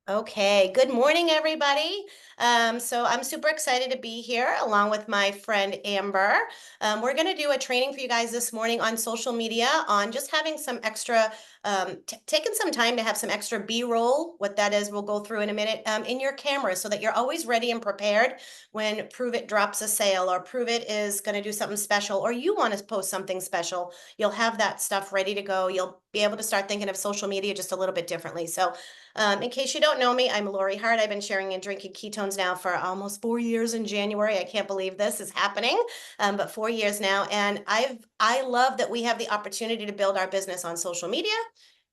Okay, good morning, everybody. So I'm super excited to be here along with my friend Amber. We're going to do a training for you guys this morning on social media on just having some extra, taking some time to have some extra B-roll. What that is, we'll go through in a minute, in your camera so that you're always ready and prepared when Prove It drops a sale or Prove It is going to do something special or you want to post something special. You'll have that stuff ready to go. You'll be able to start thinking of social media just a little bit differently. So in case you don't know me, I'm Lori Hart. I've been sharing and drinking ketones now for almost 4 years in January. I can't believe this is happening, but 4 years now. And I love that we have the opportunity to build our business on social media,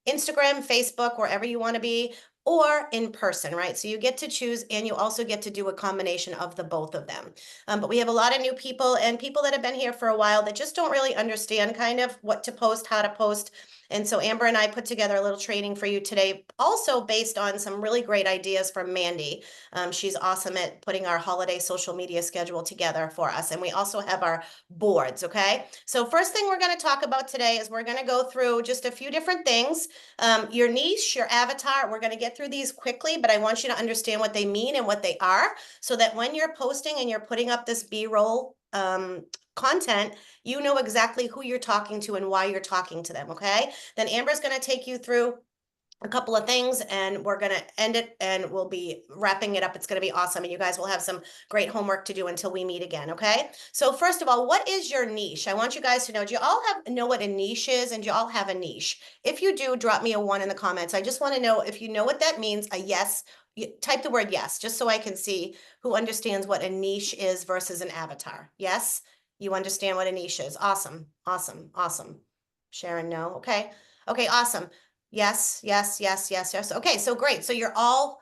Instagram, Facebook, wherever you want to be, or in person, right? So you get to choose, and you also get to do a combination of the both of them. But we have a lot of new people and people that have been here for a while that just don't really understand kind of what to post, how to post. And so Amber and I put together a little training for you today, also based on some really great ideas from Mandy. She's awesome at putting our holiday social media schedule together for us. And we also have our boards, okay? So first thing we're going to talk about today is we're going to go through just a few different things. Your niche, your avatar, we're going to get through these quickly, but I want you to understand what they mean and what they are so that when you're posting and you're putting up this B-roll content, you know exactly who you're talking to and why you're talking to them, okay? Then Amber's going to take you through a couple of things and we're going to end it and we'll be wrapping it up. It's going to be awesome. And you guys will have some great homework to do until we meet again. Okay. So first of all, what is your niche? I want you guys to know, do you all know what a niche is? And do you all have a niche? If you do, drop me a 1 in the comments. I just want to know if you know what that means, a yes. Type the word yes, just so I can see who understands what a niche is versus an avatar. Yes. You understand what a niche is. Awesome. Awesome. Awesome. Sharon, no. Okay. Okay. Awesome. Yes, yes, yes, yes, yes. Okay, so great. So you're all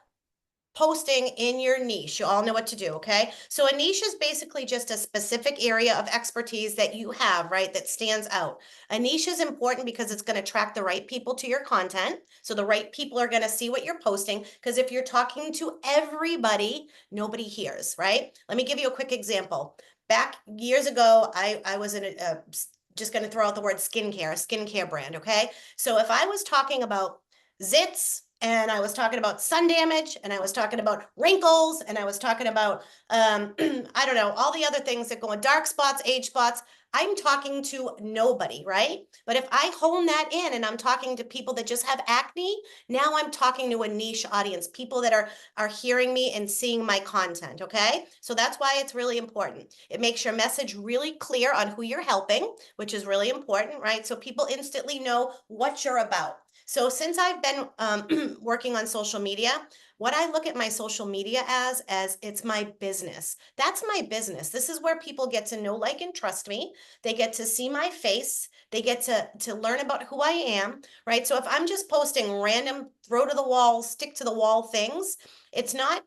posting in your niche. You all know what to do, okay? So a niche is basically just a specific area of expertise that you have, right? That stands out. A niche is important because it's going to attract the right people to your content. So the right people are going to see what you're posting. Because if you're talking to everybody, nobody hears, right? Let me give you a quick example. Back years ago, I was in a just going to throw out the word skincare, a skincare brand, okay? So if I was talking about zits and I was talking about sun damage and I was talking about wrinkles and I was talking about I don't know, all the other things that go in dark spots, age spots, I'm talking to nobody, right? But if I hone that in and I'm talking to people that just have acne, now I'm talking to a niche audience, people that are hearing me and seeing my content, okay? So that's why it's really important. It makes your message really clear on who you're helping, which is really important, right? So people instantly know what you're about. So since I've been working on social media, what I look at my social media as it's my business. That's my business. This is where people get to know, like, and trust me. They get to see my face. They get to learn about who I am, right? So if I'm just posting random throw to the wall, stick to the wall things, it's not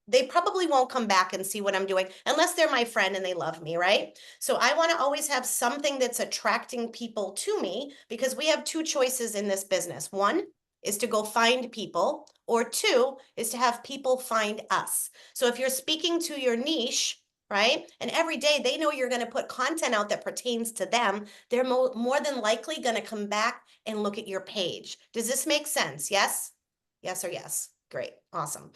they probably won't come back and see what I'm doing unless they're my friend and they love me, right? So I want to always have something that's attracting people to me because we have two choices in this business. One is to go find people, or two is to have people find us. So if you're speaking to your niche, right, and every day they know you're going to put content out that pertains to them, they're more than likely going to come back and look at your page. Does this make sense? Yes? Yes or yes? Great. Awesome.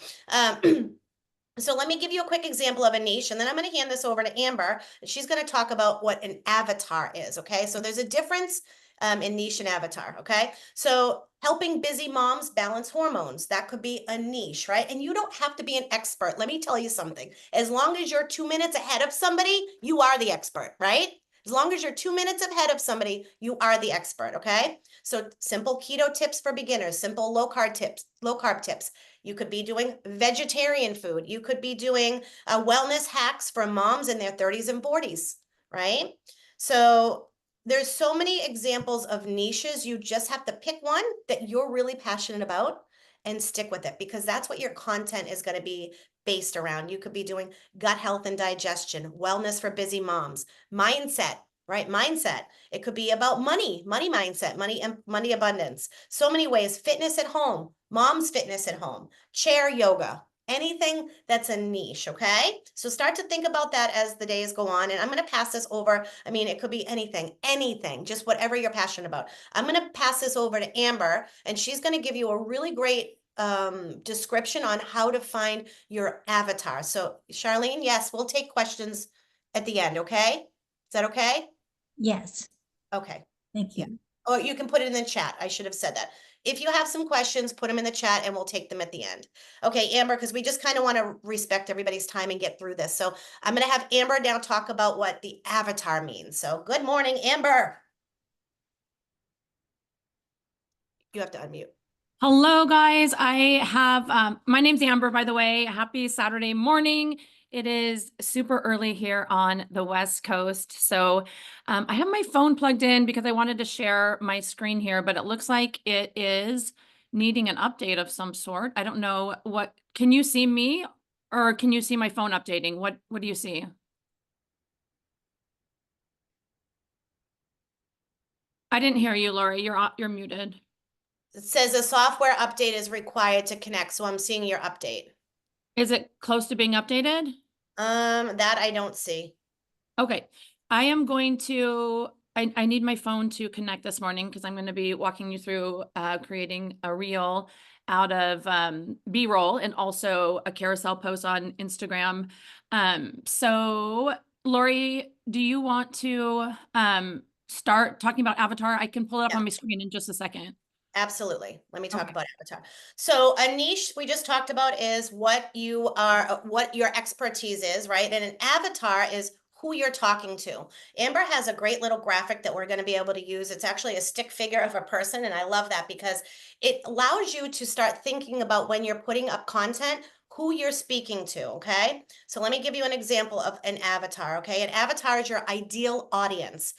So let me give you a quick example of a niche, and then I'm going to hand this over to Amber, and she's going to talk about what an avatar is, okay? So there's a difference in niche and avatar, okay? So helping busy moms balance hormones, that could be a niche, right? And you don't have to be an expert. Let me tell you something. As long as you're 2 minutes ahead of somebody, you are the expert, right? As long as you're 2 minutes ahead of somebody, you are the expert, okay? So simple keto tips for beginners, simple low carb tips. You could be doing vegetarian food. You could be doing wellness hacks for moms in their 30s and 40s, right? So there's so many examples of niches. You just have to pick one that you're really passionate about and stick with it because that's what your content is going to be based around. You could be doing gut health and digestion, wellness for busy moms, mindset, right? Mindset. It could be about money mindset, money abundance. So many ways. Fitness at home, mom's fitness at home, chair yoga, anything that's a niche, okay? So start to think about that as the days go on. And I'm going to pass this over. I mean, it could be anything, just whatever you're passionate about. I'm going to pass this over to Amber, and she's going to give you a really great description on how to find your avatar. So Charlene, yes, we'll take questions at the end, okay? Is that okay? Yes, Okay. thank Yeah. you. Or you can put it in the chat. I should have said that. If you have some questions, put them in the chat and we'll take them at the end. Okay, Amber, because we just kind of want to respect everybody's time and get through this. So I'm going to have Amber now talk about what the avatar means. So good morning, Amber. You have to unmute. Hello, guys. I have, my name's Amber, by the way. Happy Saturday morning. It is super early here on the West Coast. So I have my phone plugged in because I wanted to share my screen here, but it looks like it is needing an update of some sort. I don't know can you see me or can you see my phone updating? What do you see? I didn't hear you, Lori. You're muted. It says a software update is required to connect. So I'm seeing your update. Is it close to being updated? That I don't see. Okay, I am going to, I need my phone to connect this morning because I'm going to be walking you through creating a reel out of B-roll and also a carousel post on Instagram. So Lori, do you want to start talking about Avatar? I can pull it up on my screen in just a second. Absolutely. Let me talk about avatar. So a niche we just talked about is what you are, what your expertise is, right? And an avatar is who you're talking to. Amber has a great little graphic that we're going to be able to use. It's actually a stick figure of a person. And I love that because it allows you to start thinking about when you're putting up content, who you're speaking to. Okay. So let me give you an example of an avatar. Okay. An avatar is your ideal audience.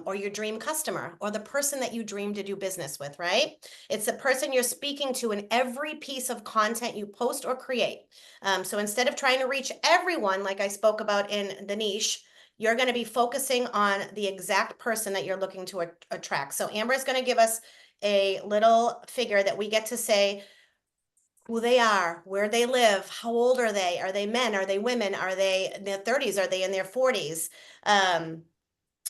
Or your dream customer or the person that you dream to do business with, right? It's the person you're speaking to in every piece of content you post or create. So instead of trying to reach everyone, like I spoke about in the niche, you're going to be focusing on the exact person that you're looking to attract. So Amber is going to give us a little figure that we get to say who they are, where they live, how old are they? Are they men? Are they women? Are they in their 30s? Are they in their 40s?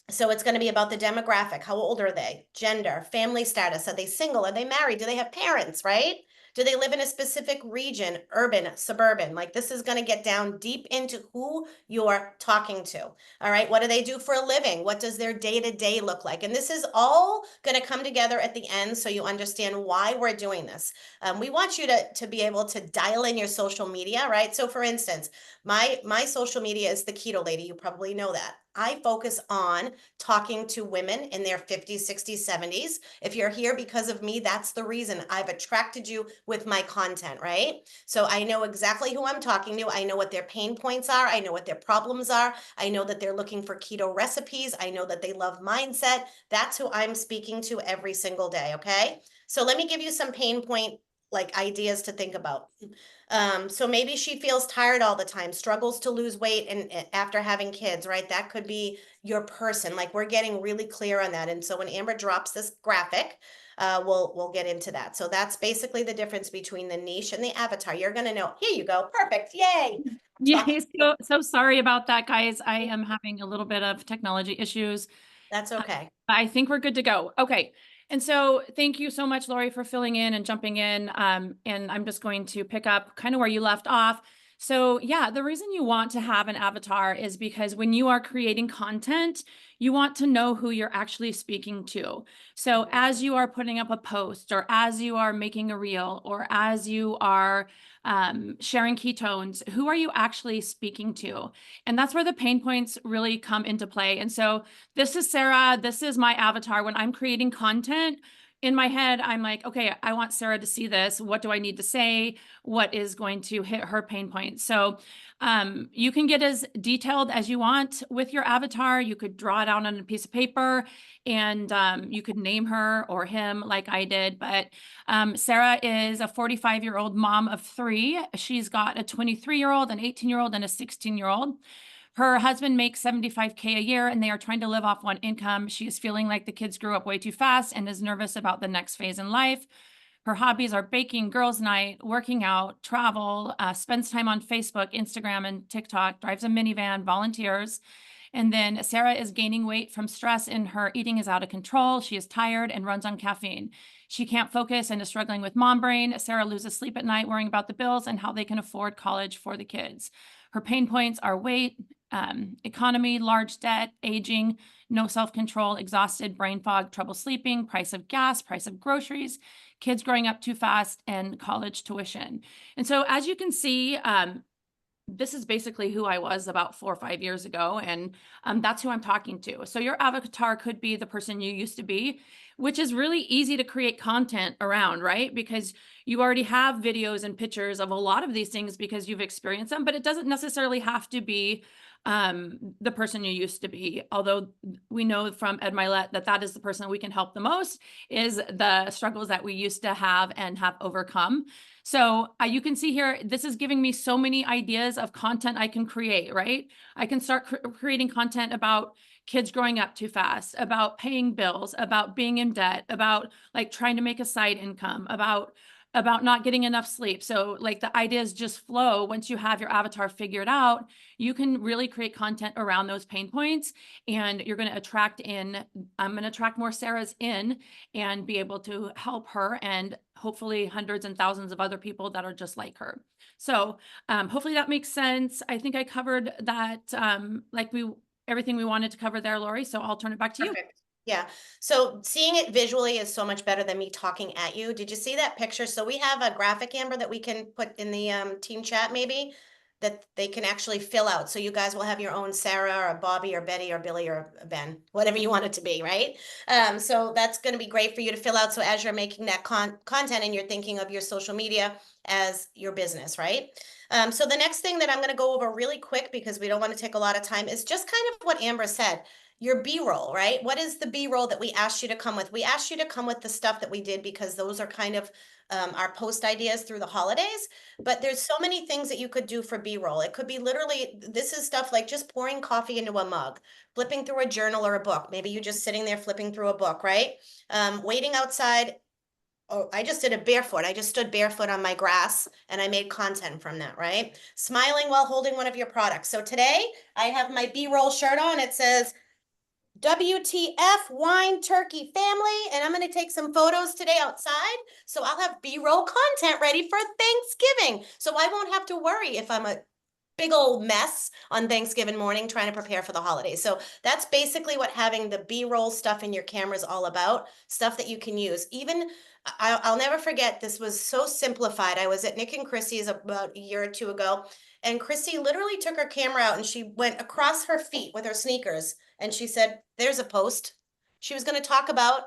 So it's going to be about the demographic. How old are they? Gender, family status. Are they single? Are they married? Do they have parents, right? Do they live in a specific region, urban, suburban? Like this is going to get down deep into who you're talking to. All right. What do they do for a living? What does their day-to-day look like? And this is all going to come together at the end so you understand why we're doing this. We want you to be able to dial in your social media, right? So for instance, my social media is the Keto Lady. You probably know that. I focus on talking to women in their 50s, 60s, 70s. If you're here because of me, that's the reason I've attracted you with my content, right? So I know exactly who I'm talking to. I know what their pain points are. I know what their problems are. I know that they're looking for keto recipes. I know that they love mindset. That's who I'm speaking to every single day, okay? So let me give you some pain point like ideas to think about. So maybe she feels tired all the time, struggles to lose weight and after having kids, right? That could be your person. Like we're getting really clear on that. And so when Amber drops this graphic, we'll get into that. So that's basically the difference between the niche and the avatar. You're gonna know. Here you go. Perfect. Yay. Yeah, so sorry about that, guys. I am having a little bit of technology issues. That's okay. I think we're good to go. Okay. And so thank you so much, Lori, for filling in and jumping in. And I'm just going to pick up kind of where you left off. So yeah, the reason you want to have an avatar is because when you are creating content, you want to know who you're actually speaking to. So as you are putting up a post or as you are making a reel or as you are sharing ketones, who are you actually speaking to? And that's where the pain points really come into play. And so this is Sarah. This is my avatar. When I'm creating content, in my head, I'm like, okay, I want Sarah to see this. What do I need to say? What is going to hit her pain points? So you can get as detailed as you want with your avatar. You could draw it out on a piece of paper and you could name her or him like I did. But Sarah is a 45-year-old mom of 3. She's got a 23-year-old, an 18-year-old, and a 16-year-old. Her husband makes $75K a year and they are trying to live off one income. She is feeling like the kids grew up way too fast and is nervous about the next phase in life. Her hobbies are baking, girls' night, working out, travel, spends time on Facebook, Instagram, and TikTok, drives a minivan, volunteers. And then Sarah is gaining weight from stress and her eating is out of control. She is tired and runs on caffeine. She can't focus and is struggling with mom brain. Sarah loses sleep at night worrying about the bills and how they can afford college for the kids. Her pain points are weight, economy, large debt, aging, no self-control, exhausted, brain fog, trouble sleeping, price of gas, price of groceries, kids growing up too fast, and college tuition. And so as you can see, this is basically who I was about 4 or 5 years ago, and that's who I'm talking to. So your avatar could be the person you used to be, which is really easy to create content around, right? Because you already have videos and pictures of a lot of these things because you've experienced them, but it doesn't necessarily have to be the person you used to be. Although we know from Ed Milet that that is the person that we can help the most, is the struggles that we used to have and have overcome. So you can see here, this is giving me so many ideas of content I can create, right? I can start creating content about kids growing up too fast, about paying bills, about being in debt, about like trying to make a side income, about not getting enough sleep. So like the ideas just flow. Once you have your avatar figured out, you can really create content around those pain points, and you're going to attract in, I'm going to attract more Sarahs in and be able to help her and hopefully hundreds and thousands of other people that are just like her. So hopefully that makes sense. I think I covered that everything we wanted to cover there, Lori. So I'll turn it back to you. Perfect. Yeah. So seeing it visually is so much better than me talking at you. Did you see that picture? So we have a graphic, Amber, that we can put in the team chat maybe that they can actually fill out. So you guys will have your own Sarah or Bobby or Betty or Billy or Ben, whatever you want it to be, right? So that's going to be great for you to fill out. So as you're making that content and you're thinking of your social media as your business, right? So the next thing that I'm going to go over really quick, because we don't want to take a lot of time, is just kind of what Amber said. Your B-roll, right? What is the B-roll that we asked you to come with? We asked you to come with the stuff that we did because those are kind of our post ideas through the holidays. But there's so many things that you could do for B-roll. It could be literally, this is stuff like just pouring coffee into a mug, flipping through a journal or a book. Maybe you just sitting there flipping through a book, right? Waiting outside. Oh, I just did a barefoot. I just stood barefoot on my grass and I made content from that, right? Smiling while holding one of your products. So today I have my B-roll shirt on. It says WTF Wine Turkey Family, and I'm going to take some photos today outside, so I'll have B-roll content ready for Thanksgiving, so I won't have to worry if I'm a big old mess on Thanksgiving morning trying to prepare for the holidays. So that's basically what having the B-roll stuff in your camera is all about, stuff that you can use. Even I'll never forget, this was so simplified. I was at Nick and Chrissy's about a year or two ago, and Chrissy literally took her camera out and she went across her feet with her sneakers and she said, there's a post. She was going to talk about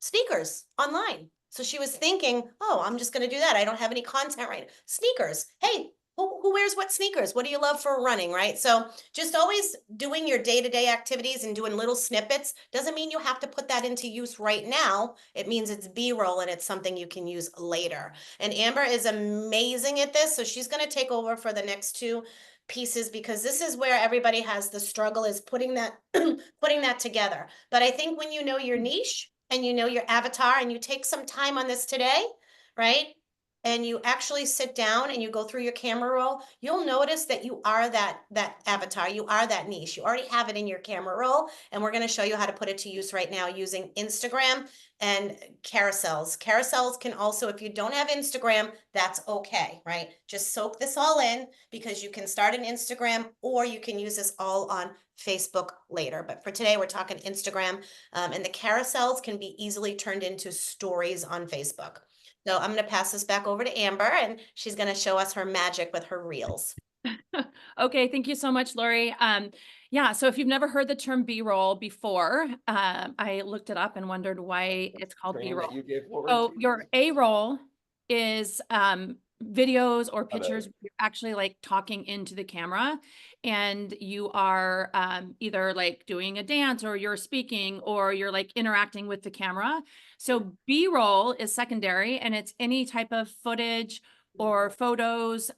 sneakers online. So she was thinking, oh, I'm just going to do that. I don't have any content right now. Sneakers. Hey, who wears what sneakers? What do you love for running, right? So just always doing your day-to-day activities and doing little snippets doesn't mean you have to put that into use right now. It means it's B-roll and it's something you can use later. And Amber is amazing at this. So she's going to take over for the next two pieces, because this is where everybody has the struggle, is putting that putting that together. But I think when you know your niche and you know your avatar and you take some time on this today, right? And you actually sit down and you go through your camera roll, you'll notice that you are that avatar, you are that niche. You already have it in your camera roll, and we're going to show you how to put it to use right now using Instagram and carousels. Carousels can also, if you don't have Instagram, that's okay, right? Just soak this all in, because you can start an Instagram or you can use this all on Facebook later. But for today, we're talking Instagram, and the carousels can be easily turned into stories on Facebook. So I'm going to pass this back over to Amber, and she's going to show us her magic with her reels. Okay, thank you so much, Lori. Yeah, so if you've never heard the term B-roll before, I looked it up and wondered why it's called B-roll. So your A-roll is videos or pictures where you're actually like talking into the camera, and you are either like doing a dance, or you're speaking, or you're like interacting with the camera. So B-roll is secondary, and it's any type of footage or photos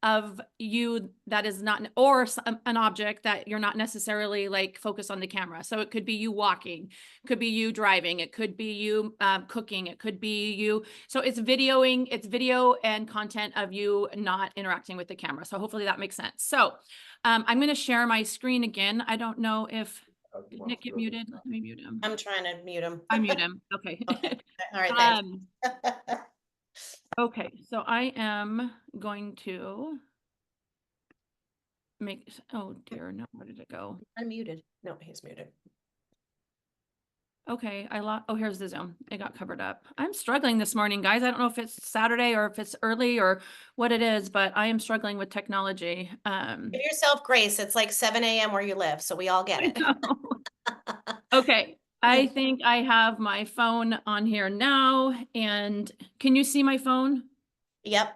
of you that is not, or an object that you're not necessarily like focused on the camera. So it could be you walking, could be you driving, it could be you cooking, it could be you. So it's video and content of you not interacting with the camera. So hopefully that makes sense. So I'm going to share my screen again. I don't know if did Nick get muted. Let me mute him. I'm trying to mute him. I mute him. Okay. Okay. All right, thanks. Okay, so I am going to oh dear, no, where did it go? Unmuted. No, he's muted. Okay, oh, here's the Zoom. It got covered up. I'm struggling this morning, guys. I don't know if it's Saturday or if it's early or what it is, but I am struggling with technology. Give yourself grace. It's like 7 a.m. where you live, so we all get it. Okay, I think I have my phone on here now, and can you see my phone? Yep.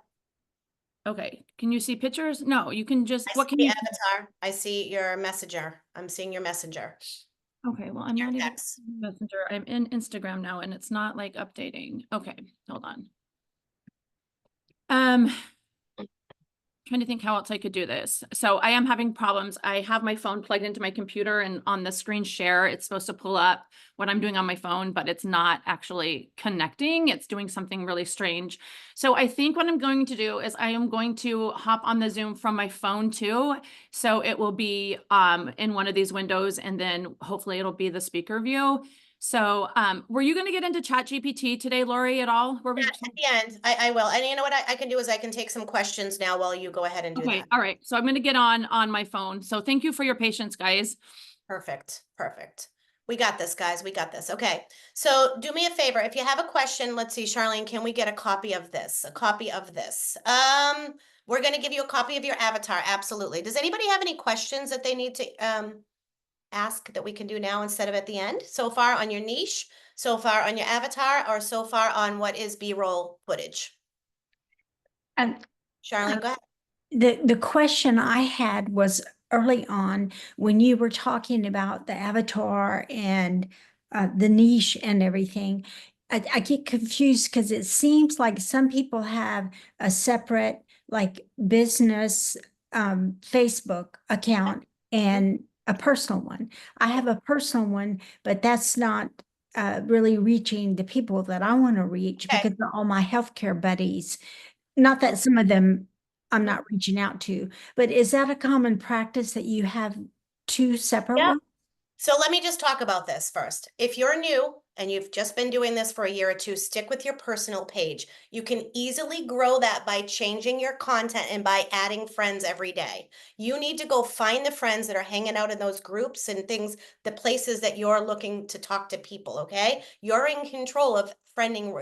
Okay, can you see pictures? No, you can just, I what see can you? avatar. I see your messenger. I'm seeing your messenger. Okay, well, I'm Your not even text. in Messenger. I'm in Instagram now and it's not like updating. Okay, hold on. Trying to think how else I could do this. So I am having problems. I have my phone plugged into my computer, and on the screen share, it's supposed to pull up what I'm doing on my phone, but it's not actually connecting. It's doing something really strange. So I think what I'm going to do is I am going to hop on the Zoom from my phone too. So it will be in one of these windows, and then hopefully it'll be the speaker view. So were you going to get into ChatGPT today, Lori, at all? Were we? At the end, I will. And you know what I can do is I can take some questions now while you go ahead and do Okay, that. all right. So I'm going to get on my phone. So thank you for your patience, guys. Perfect. Perfect. We got this, guys. We got this. Okay. So do me a favor. If you have a question, let's see, Charlene, can we get a copy of this? A copy of this. We're going to give you a copy of your avatar. Absolutely. Does anybody have any questions that they need to ask that we can do now instead of at the end? So far on your niche, so far on your avatar, or so far on what is B-roll footage? And Charlene, go ahead. the question I had was early on when you were talking about the avatar and the niche and everything. I get confused because it seems like some people have a separate like business Facebook account and a personal one. I have a personal one, but that's not really reaching the people that I want to reach Okay. because they're all my healthcare buddies. Not that some of them I'm not reaching out to, but is that a common practice that you have two separate Yeah. ones? So let me just talk about this first. If you're new and you've just been doing this for a year or two, stick with your personal page. You can easily grow that by changing your content and by adding friends every day. You need to go find the friends that are hanging out in those groups and things, the places that you're looking to talk to people, okay? You're in control of friending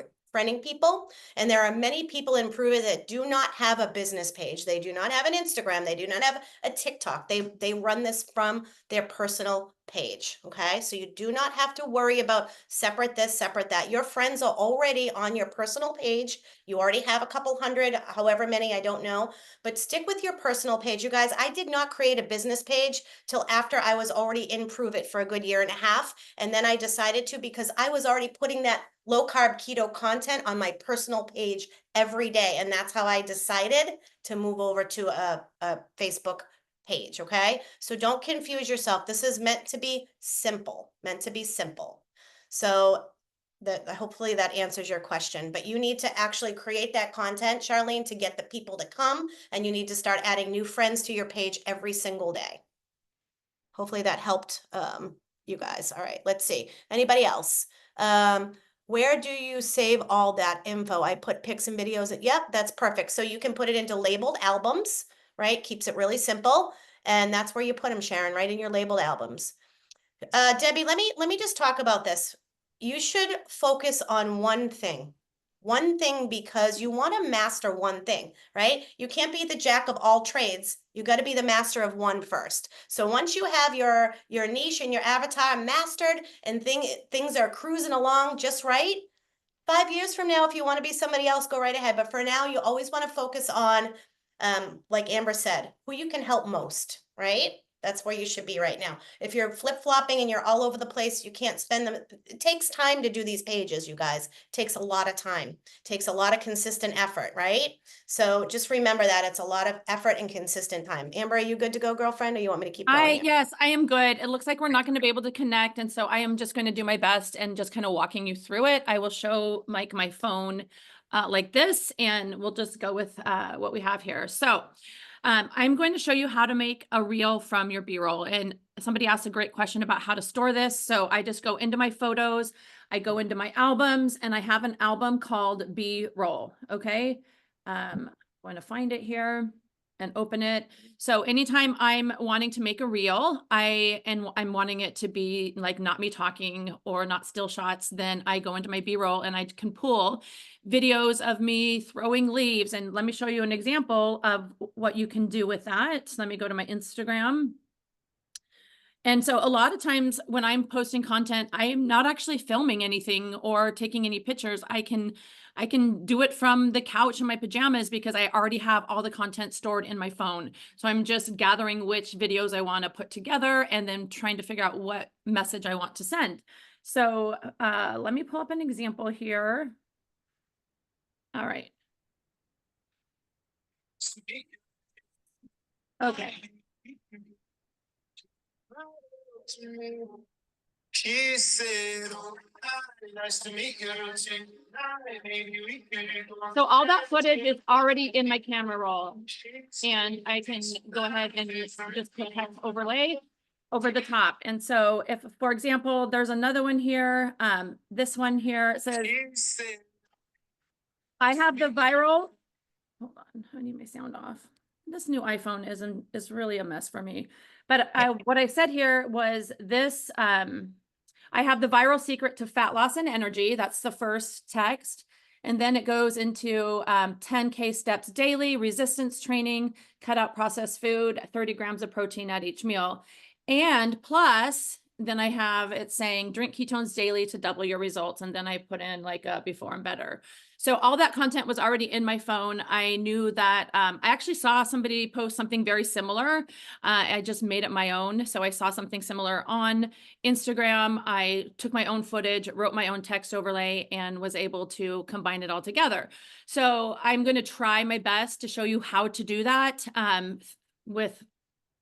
people, and there are many people in Peru that do not have a business page. They do not have an Instagram. They do not have a TikTok. They run this from their personal page. Okay. So you do not have to worry about separate this, separate that. Your friends are already on your personal page. You already have a couple hundred, however many, I don't know, but stick with your personal page. You guys, I did not create a business page till after I was already in Prove It for a good year and a half. And then I decided to, because I was already putting that low carb keto content on my personal page every day. And that's how I decided to move over to a Facebook page. Okay. So don't confuse yourself. This is meant to be simple, meant to be simple. So hopefully that answers your question, but you need to actually create that content, Charlene, to get the people to come, and you need to start adding new friends to your page every single day. Hopefully that helped you guys. All right, let's see. Anybody else? Where do you save all that info? I put pics and videos. Yep, that's perfect. So you can put it into labeled albums, right? Keeps it really simple. And that's where you put them, Sharon, right in your labeled albums. Debbie, let me just talk about this. You should focus on one thing, because you want to master one thing, right? You can't be the jack of all trades. You got to be the master of one first. So once you have your niche and your avatar mastered and things are cruising along just right, 5 years from now, if you want to be somebody else, go right ahead. But for now, you always want to focus on, like Amber said, who you can help most, right? That's where you should be right now. If you're flip-flopping and you're all over the place, you can't spend them. It takes time to do these pages, you guys. It takes a lot of time. It takes a lot of consistent effort, right? So just remember that it's a lot of effort and consistent time. Amber, are you good to go, girlfriend, or you want me to keep going here? Yes, I am good. It looks like we're not going to be able to connect. And so I am just going to do my best and just kind of walking you through it. I will show Mike my phone like this, and we'll just go with what we have here. So I'm going to show you how to make a reel from your B-roll. And somebody asked a great question about how to store this. So I just go into my photos, I go into my albums, and I have an album called B-roll. Okay. I'm going to find it here and open it. So anytime I'm wanting to make a reel, I'm wanting it to be like not me talking or not still shots, then I go into my B-roll and I can pull videos of me throwing leaves. And let me show you an example of what you can do with that. So let me go to my Instagram. And so a lot of times when I'm posting content, I am not actually filming anything or taking any pictures. I can do it from the couch in my pajamas because I already have all the content stored in my phone. So I'm just gathering which videos I want to put together and then trying to figure out what message I want to send. So let me pull up an example here. All right. Okay. She said, "Oh, hi, nice to meet you. So all that footage is already in my camera roll, and I can go ahead and just put overlay over the top. And so if, for example, there's another one here, this one here, it says, I have the viral, hold on, I need my sound off. This new iPhone is really a mess for me. But what I said here was this, I have the viral secret to fat loss and energy. That's the first text. And then it goes into 10K steps daily, resistance training, cut out processed food, 30 grams of protein at each meal. And plus, then I have it saying drink ketones daily to double your results. And then I put in like a before and better. So all that content was already in my phone. I knew that I actually saw somebody post something very similar. I just made it my own. So I saw something similar on Instagram. I took my own footage, wrote my own text overlay, and was able to combine it all together. So I'm going to try my best to show you how to do that with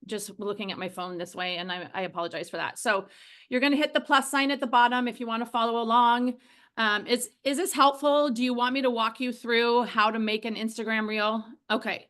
just looking at my phone this way. And I apologize for that. So you're going to hit the plus sign at the bottom if you want to follow along. Is this helpful? Do you want me to walk you through how to make an Instagram reel? Okay.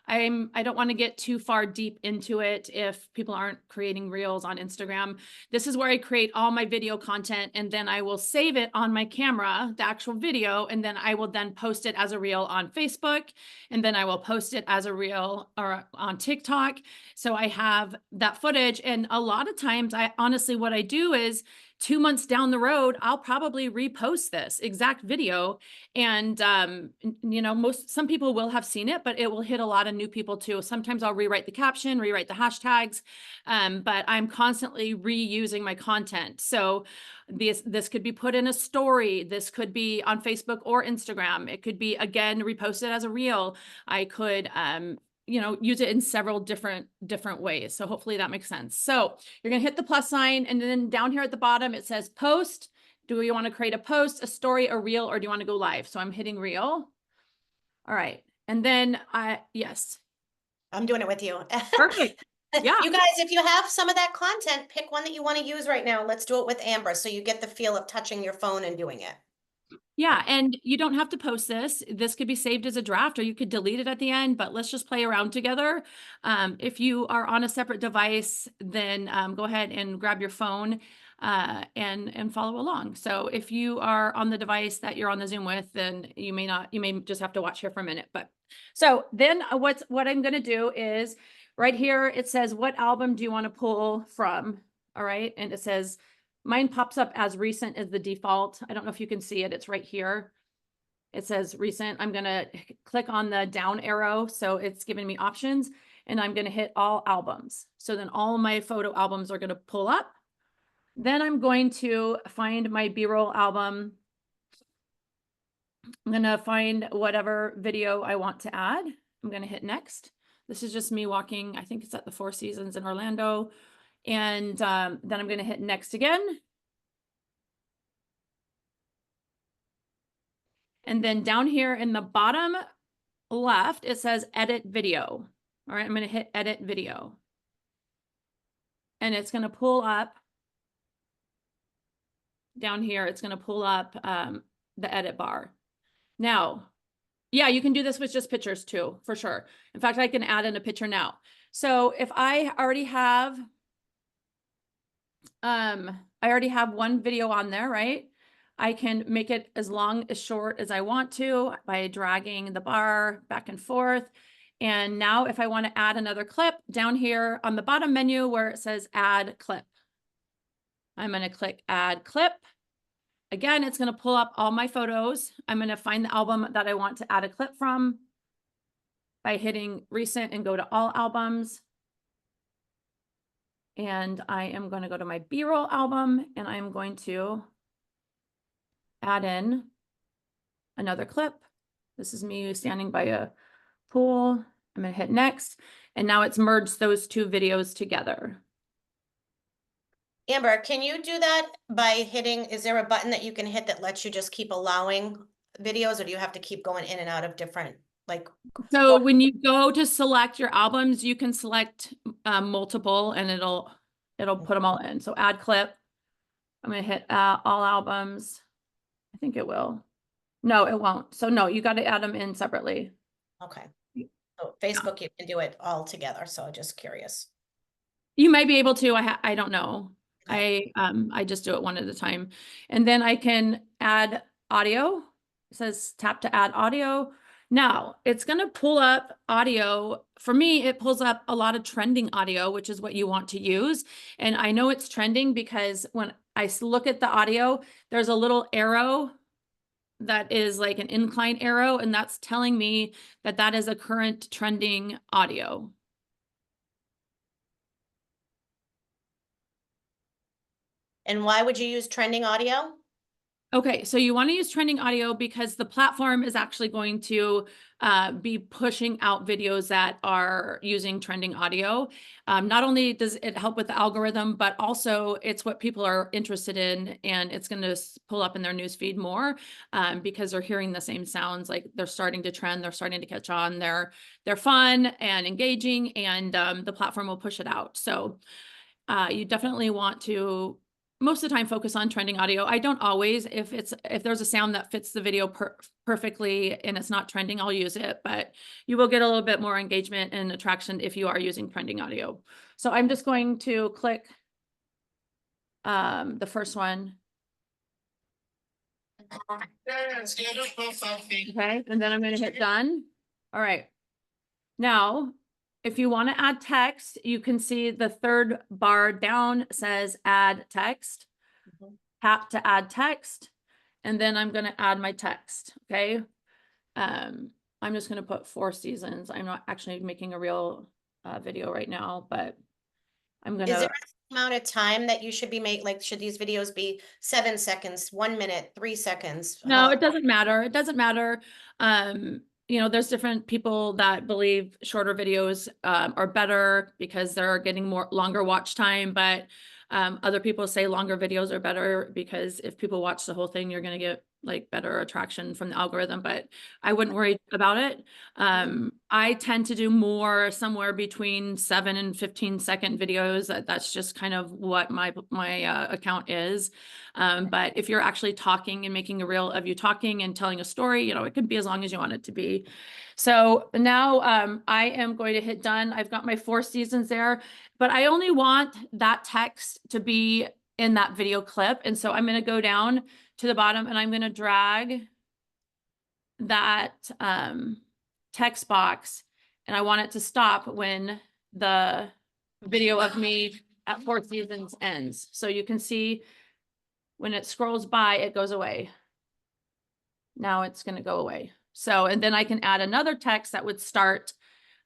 I don't want to get too far deep into it if people aren't creating reels on Instagram. This is where I create all my video content, and then I will save it on my camera, the actual video, and then I will then post it as a reel on Facebook, and then I will post it as a reel or on TikTok. So I have that footage, and a lot of times honestly, what I do is 2 months down the road, I'll probably repost this exact video. And, some people will have seen it, but it will hit a lot of new people too. Sometimes I'll rewrite the caption, rewrite the hashtags, but I'm constantly reusing my content. So this could be put in a story. This could be on Facebook or Instagram. It could be, again, reposted as a reel. I could, use it in several different ways. So hopefully that makes sense. So you're going to hit the plus sign, and then down here at the bottom, it says post. Do you want to create a post, a story, a reel, or do you want to go live? So I'm hitting reel. All right. And then yes. I'm doing it with you. Perfect. Yeah. You guys, if you have some of that content, pick one that you want to use right now. Let's do it with Amber so you get the feel of touching your phone and doing it. Yeah, and you don't have to post this. This could be saved as a draft, or you could delete it at the end, but let's just play around together. If you are on a separate device, then go ahead and grab your phone and follow along. So if you are on the device that you're on the Zoom with, then you may just have to watch here for a minute. But so then what I'm going to do is right here, it says, what album do you want to pull from? All right. And it says, mine pops up as recent as the default. I don't know if you can see it. It's right here. It says recent. I'm going to click on the down arrow. So it's giving me options, and I'm going to hit all albums. So then all my photo albums are going to pull up. Then I'm going to find my B-roll album. I'm going to find whatever video I want to add. I'm going to hit next. This is just me walking. I think it's at the Four Seasons in Orlando. And then I'm going to hit next again. And then down here in the bottom left, it says edit video. All right, I'm going to hit edit video. And it's going to pull up down here. It's going to pull up the edit bar. Now, yeah, you can do this with just pictures too, for sure. In fact, I can add in a picture now. So if I already have one video on there, right? I can make it as long as short as I want to by dragging the bar back and forth. And now if I want to add another clip down here on the bottom menu where it says add clip, I'm going to click add clip. Again, it's going to pull up all my photos. I'm going to find the album that I want to add a clip from by hitting recent and go to all albums. And I am going to go to my B-roll album and I'm going to add in another clip. This is me standing by a pool. I'm going to hit next. And now it's merged those two videos together. Amber, can you do that by hitting, is there a button that you can hit that lets you just keep allowing videos, or do you have to keep going in and out of different, like? So when you go to select your albums, you can select multiple and it'll put them all in. So add clip. I'm going to hit all albums. I think it will. No, it won't. So no, you got to add them in separately. Okay. So Facebook, you can do it all together. So just curious. You might be able to, I don't know. I just do it one at a time. And then I can add audio. It says tap to add audio. Now it's going to pull up audio. For me, it pulls up a lot of trending audio, which is what you want to use. And I know it's trending because when I look at the audio, there's a little arrow that is like an incline arrow, and that's telling me that that is a current trending audio. And why would you use trending audio? Okay, so you want to use trending audio because the platform is actually going to be pushing out videos that are using trending audio. Not only does it help with the algorithm, but also it's what people are interested in, and it's going to pull up in their newsfeed more because they're hearing the same sounds. Like they're starting to trend, they're starting to catch on, they're fun and engaging, and the platform will push it out. So you definitely want to most of the time focus on trending audio. I don't always. If there's a sound that fits the video perfectly and it's not trending, I'll use it, but you will get a little bit more engagement and attraction if you are using trending audio. So I'm just going to click the first one. Okay, and then I'm going to hit done. All right. Now, if you want to add text, you can see the third bar down says add text. Tap to add text, and then I'm going to add my text. Okay. I'm just going to put 4 seasons. I'm not actually making a real video right now, but I'm going to. Is there an amount of time that you should be like, should these videos be 7 seconds, 1 minute, 3 seconds? No, it doesn't matter. It doesn't matter. You know, there's different people that believe shorter videos are better because they're getting more longer watch time, but other people say longer videos are better because if people watch the whole thing, you're going to get like better attraction from the algorithm, but I wouldn't worry about it. I tend to do more somewhere between 7 and 15-second videos. That's just kind of what my account is. But if you're actually talking and making a reel of you talking and telling a story, you know, it could be as long as you want it to be. So now I am going to hit done. I've got my 4 seasons there, but I only want that text to be in that video clip. And so I'm going to go down to the bottom and I'm going to drag that text box, and I want it to stop when the video of me at 4 seasons ends. So you can see when it scrolls by, it goes away. Now it's going to go away. So, and then I can add another text that would start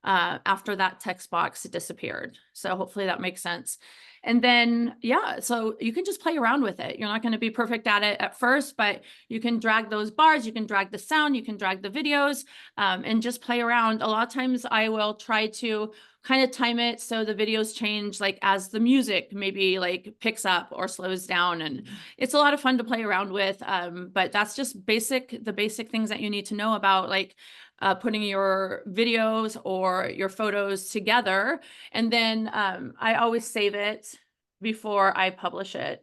after that text box disappeared. So hopefully that makes sense. And then, yeah, so you can just play around with it. You're not going to be perfect at it at first, but you can drag those bars, you can drag the sound, you can drag the videos, and just play around. A lot of times I will try to kind of time it so the videos change like as the music maybe like picks up or slows down. And it's a lot of fun to play around with. But that's just the basic things that you need to know about like putting your videos or your photos together. And then I always save it before I publish it.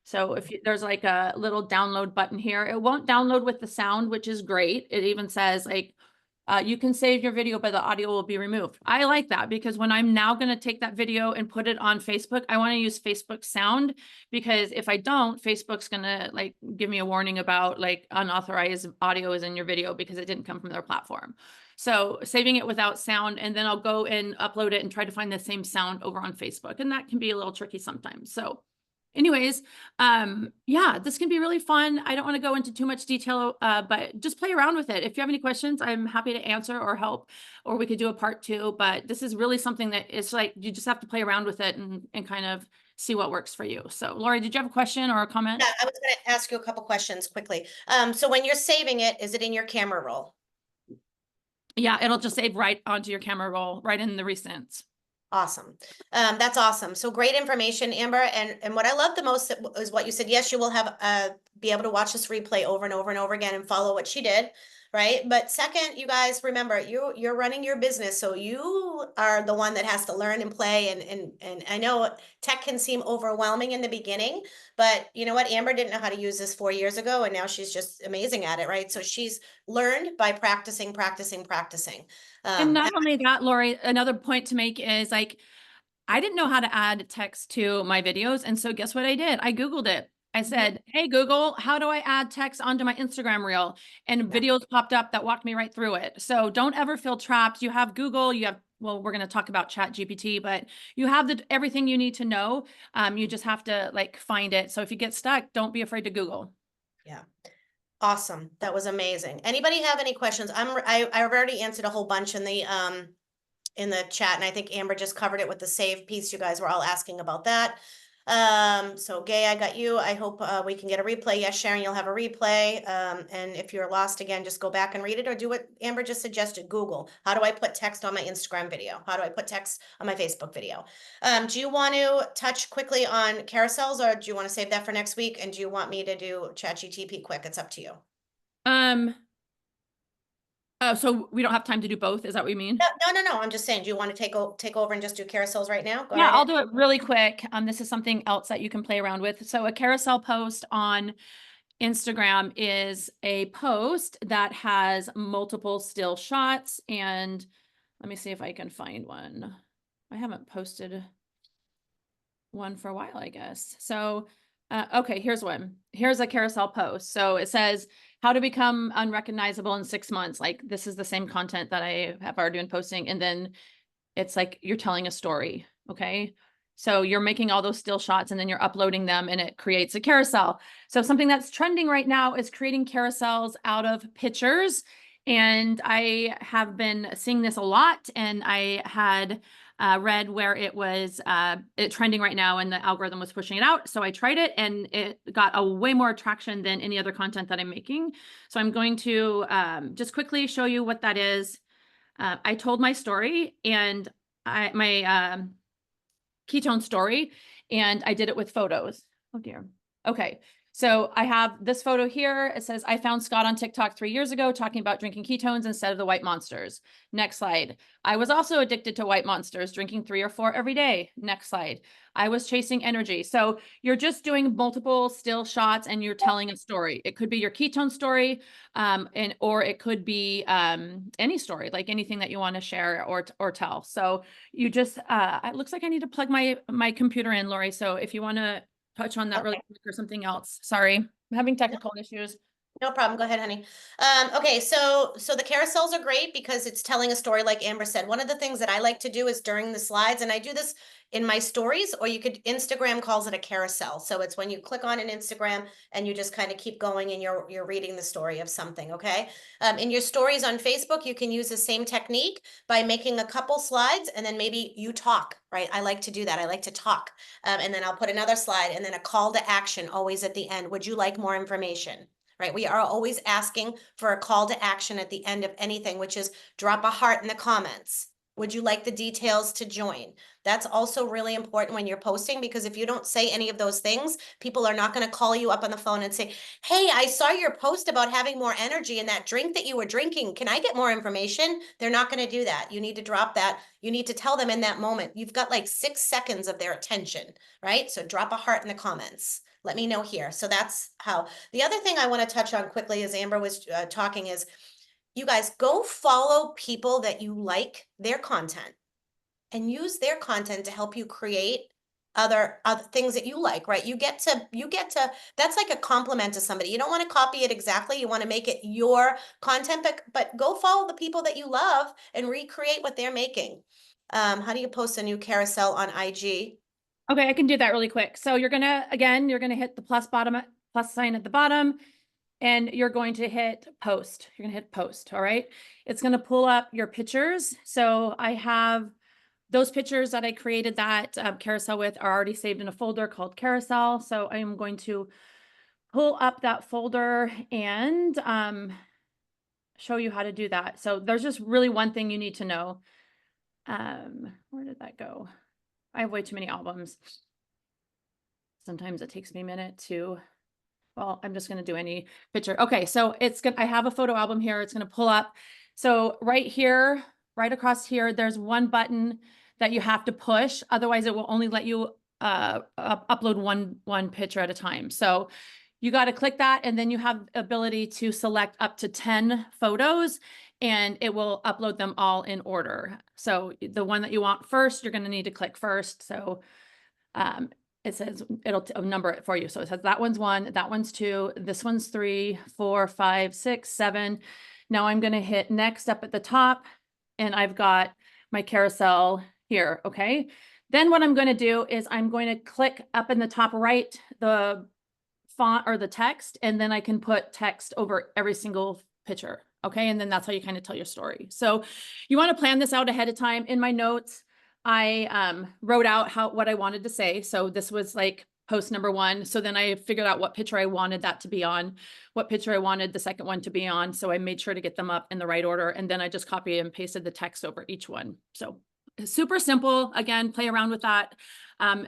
So if there's like a little download button here, it won't download with the sound, which is great. It even says like, you can save your video, but the audio will be removed. I like that because when I'm now going to take that video and put it on Facebook, I want to use Facebook sound, because if I don't, Facebook's going to like give me a warning about like unauthorized audio is in your video because it didn't come from their platform. So saving it without sound, and then I'll go and upload it and try to find the same sound over on Facebook. And that can be a little tricky sometimes. So anyways, yeah, this can be really fun. I don't want to go into too much detail, but just play around with it. If you have any questions, I'm happy to answer or help, or we could do a part 2, but this is really something that it's like, you just have to play around with it and kind of see what works for you. So Lori, did you have a question or a comment? Yeah, I was going to ask you a couple questions quickly. So when you're saving it, is it in your camera roll? Yeah, it'll just save right onto your camera roll, right in the recents. Awesome. That's awesome. So great information, Amber. And what I love the most is what you said. Yes, you will have be able to watch this replay over and over and over again and follow what she did, right? But second, you guys remember you're running your business, so you are the one that has to learn and play. And I know tech can seem overwhelming in the beginning, but you know what? Amber didn't know how to use this 4 years ago, and now she's just amazing at it, right? So she's learned by practicing. And not only that, Lori, another point to make is like, I didn't know how to add text to my videos. And so guess what I did? I Googled it. I said, hey, Google, how do I add text onto my Instagram reel? And videos popped up that walked me right through it. So don't ever feel trapped. You have Google, you have, well, we're going to talk about ChatGPT, but you have everything you need to know. You just have to like find it. So if you get stuck, don't be afraid to Google. Yeah. Awesome. That was amazing. Anybody have any questions? I've already answered a whole bunch in the chat, and I think Amber just covered it with the save piece. You guys were all asking about that. So Gay, I got you. I hope we can get a replay. Yes, Sharon, you'll have a replay. And if you're lost again, just go back and read it, or do what Amber just suggested. Google, how do I put text on my Instagram video? How do I put text on my Facebook video? Do you want to touch quickly on carousels, or do you want to save that for next week? And do you want me to do ChatGPT quick? It's up to you. So we don't have time to do both. Is that what you mean? No. I'm just saying, do you want to take over and just do carousels right now? Go Yeah, ahead. I'll do it really quick. This is something else that you can play around with. So a carousel post on Instagram is a post that has multiple still shots. And let me see if I can find one. I haven't posted one for a while, I guess. So, okay, here's one. Here's a carousel post. So it says, how to become unrecognizable in 6 months. Like, this is the same content that I have already been posting. And then it's like you're telling a story. Okay. So you're making all those still shots and then you're uploading them and it creates a carousel. So something that's trending right now is creating carousels out of pictures. And I have been seeing this a lot. And I had read where it was trending right now and the algorithm was pushing it out. So I tried it and it got a way more traction than any other content that I'm making. So I'm going to just quickly show you what that is. I told my story and my ketone story, and I did it with photos. Oh dear. Okay. So I have this photo here. It says, I found Scott on TikTok 3 years ago talking about drinking ketones instead of the white monsters. Next slide. I was also addicted to white monsters, drinking 3 or 4 every day. Next slide. I was chasing energy. So you're just doing multiple still shots and you're telling a story. It could be your ketone story, or it could be any story, like anything that you want to share or tell. So you just, it looks like I need to plug my computer in, Lori. So if you want to touch on that really quick or something else. Sorry, I'm having technical issues. No problem. Go ahead, honey. Okay, so the carousels are great because it's telling a story like Amber said. One of the things that I like to do is during the slides, and I do this in my stories, or you could, Instagram calls it a carousel. So it's when you click on an Instagram and you just kind of keep going and you're reading the story of something, okay? In your stories on Facebook, you can use the same technique by making a couple slides and then maybe you talk, right? I like to do that. I like to talk. And then I'll put another slide and then a call to action always at the end. Would you like more information? Right? We are always asking for a call to action at the end of anything, which is drop a heart in the comments. Would you like the details to join? That's also really important when you're posting, because if you don't say any of those things, people are not going to call you up on the phone and say, hey, I saw your post about having more energy in that drink that you were drinking. Can I get more information? They're not going to do that. You need to drop that. You need to tell them in that moment. You've got like 6 seconds of their attention, right? So drop a heart in the comments. Let me know here. So that's how. The other thing I want to touch on quickly as Amber was talking is, you guys go follow people that you like their content and use their content to help you create other things that you like, right? You get to, that's like a compliment to somebody. You don't want to copy it exactly. You want to make it your content, but go follow the people that you love and recreate what they're making. How do you post a new carousel on IG? Okay, I can do that really quick. So you're gonna hit the plus sign at the bottom, and you're going to hit post. You're gonna hit post, all right? It's gonna pull up your pictures. So I have those pictures that I created that carousel with are already saved in a folder called carousel. So I am going to pull up that folder and show you how to do that. So there's just really one thing you need to know. Where did that go? I have way too many albums. Sometimes it takes me a minute to, well, I'm just going to do any picture. Okay, so I have a photo album here. It's going to pull up. So right here, right across here, there's one button that you have to push. Otherwise, it will only let you upload one picture at a time. So you got to click that, and then you have ability to select up to 10 photos, and it will upload them all in order. So the one that you want first, you're going to need to click first. So it says it'll number it for you. So it says that one's 1, that one's 2, this one's 3, 4, 5, 6, 7. Now I'm going to hit next up at the top, and I've got my carousel here. Okay. Then what I'm going to do is I'm going to click up in the top right, the font or the text, and then I can put text over every single picture. Okay. And then that's how you kind of tell your story. So you want to plan this out ahead of time. In my notes, I wrote out what I wanted to say. So this was like post number 1. So then I figured out what picture I wanted that to be on, what picture I wanted the second one to be on. So I made sure to get them up in the right order. And then I just copied and pasted the text over each one. So super simple. Again, play around with that.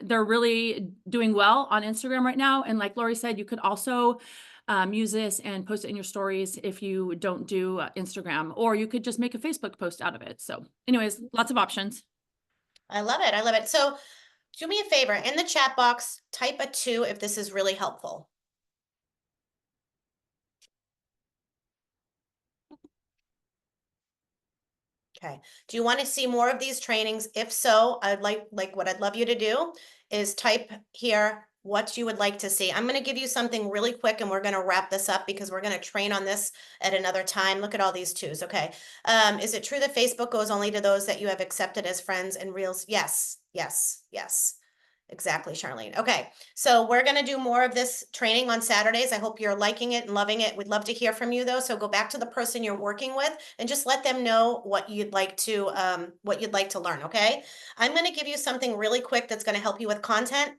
They're really doing well on Instagram right now. And like Lori said, you could also use this and post it in your stories if you don't do Instagram, or you could just make a Facebook post out of it. So anyways, lots of options. I love it. I love it. So do me a favor, in the chat box, type a 2 if this is really helpful. Okay. Do you want to see more of these trainings? If so, I'd like what I'd love you to do is type here what you would like to see. I'm going to give you something really quick and we're going to wrap this up because we're going to train on this at another time. Look at all these 2s. Okay. Is it true that Facebook goes only to those that you have accepted as friends and reels? Yes. Yes. Yes. Exactly, Charlene. Okay, so we're going to do more of this training on Saturdays. I hope you're liking it and loving it. We'd love to hear from you though. So go back to the person you're working with and just let them know what you'd like to learn. Okay, I'm going to give you something really quick that's going to help you with content.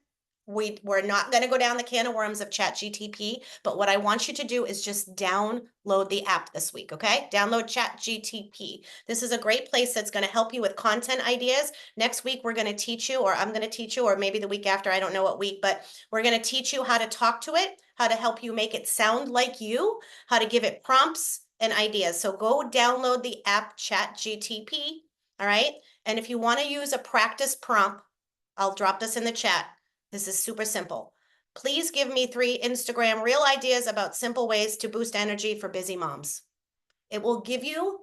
We're not going to go down the can of worms of ChatGTP, but what I want you to do is just download the app this week, okay? Download ChatGTP. This is a great place that's going to help you with content ideas. Next week, we're going to teach you, or I'm going to teach you, or maybe the week after, I don't know what week, but we're going to teach you how to talk to it, how to help you make it sound like you, how to give it prompts and ideas. So go download the app ChatGTP, all right? And if you want to use a practice prompt, I'll drop this in the chat. This is super simple. Please give me 3 Instagram reel ideas about simple ways to boost energy for busy moms. It will give you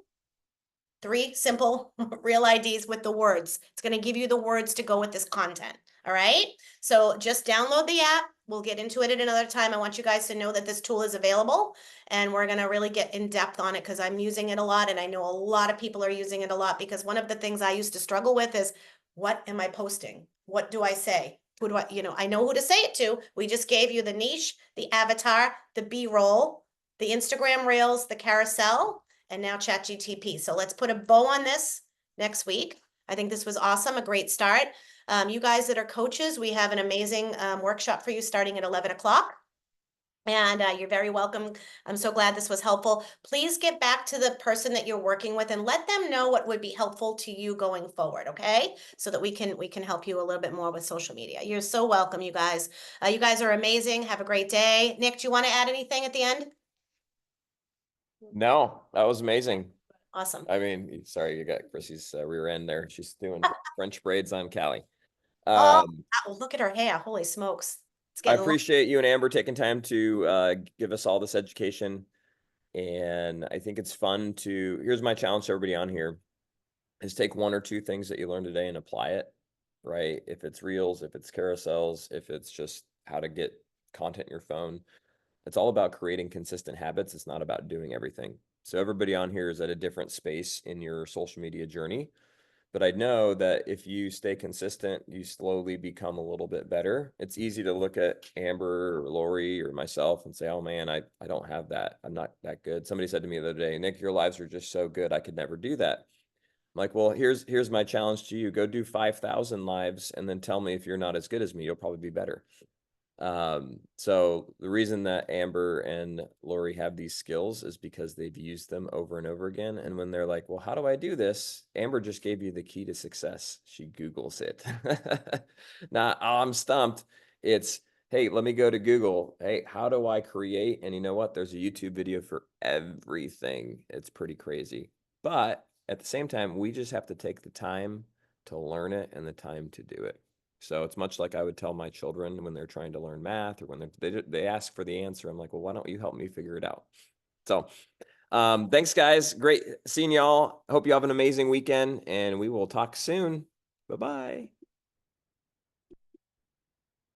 3 simple real IDs with the words. It's going to give you the words to go with this content. All right. So just download the app, we'll get into it at another time. I want you guys to know that this tool is available, and we're going to really get in depth on it because I'm using it a lot, and I know a lot of people are using it a lot, because one of the things I used to struggle with is, what am I posting? What do I say? Who do I, I know who to say it to. We just gave you the niche, the avatar, the B-roll, the Instagram Reels, the carousel, and now ChatGTP. So let's put a bow on this next week. I think this was awesome, a great start. You guys that are coaches, we have an amazing workshop for you starting at 11 o'clock. And you're very welcome. I'm so glad this was helpful. Please get back to the person that you're working with and let them know what would be helpful to you going forward, okay? So that we can help you a little bit more with social media. You're so welcome, you guys. You guys are amazing. Have a great day. Nick, do you want to add anything at the end? No, that was amazing. Awesome. I mean, sorry, you got Chrissy's rear end there. She's doing French braids on Callie. Oh, look at her hair. Holy smokes. It's I getting long. appreciate you and Amber taking time to give us all this education. And I think it's fun to, here's my challenge to everybody on here, is take one or two things that you learned today and apply it, right? If it's reels, if it's carousels, if it's just how to get content in your phone. It's all about creating consistent habits. It's not about doing everything. So everybody on here is at a different space in your social media journey. But I know that if you stay consistent, you slowly become a little bit better. It's easy to look at Amber or Lori or myself and say, oh man, I don't have that. I'm not that good. Somebody said to me the other day, Nick, your lives are just so good. I could never do that. I'm like, well, here's my challenge to you. Go do 5,000 lives and then tell me if you're not as good as me, you'll probably be better. So the reason that Amber and Lori have these skills is because they've used them over and over again. And when they're like, well, how do I do this? Amber just gave you the key to success. She Googles it. Not, oh, I'm stumped. It's, hey, let me go to Google. Hey, how do I create? And you know what? There's a YouTube video for everything. It's pretty crazy. But at the same time, we just have to take the time to learn it and the time to do it. So it's much like I would tell my children when they're trying to learn math or when they ask for the answer. I'm like, well, why don't you help me figure it out? So thanks, guys. Great seeing y'all. Hope you have an amazing weekend, and we will talk soon. Bye-bye.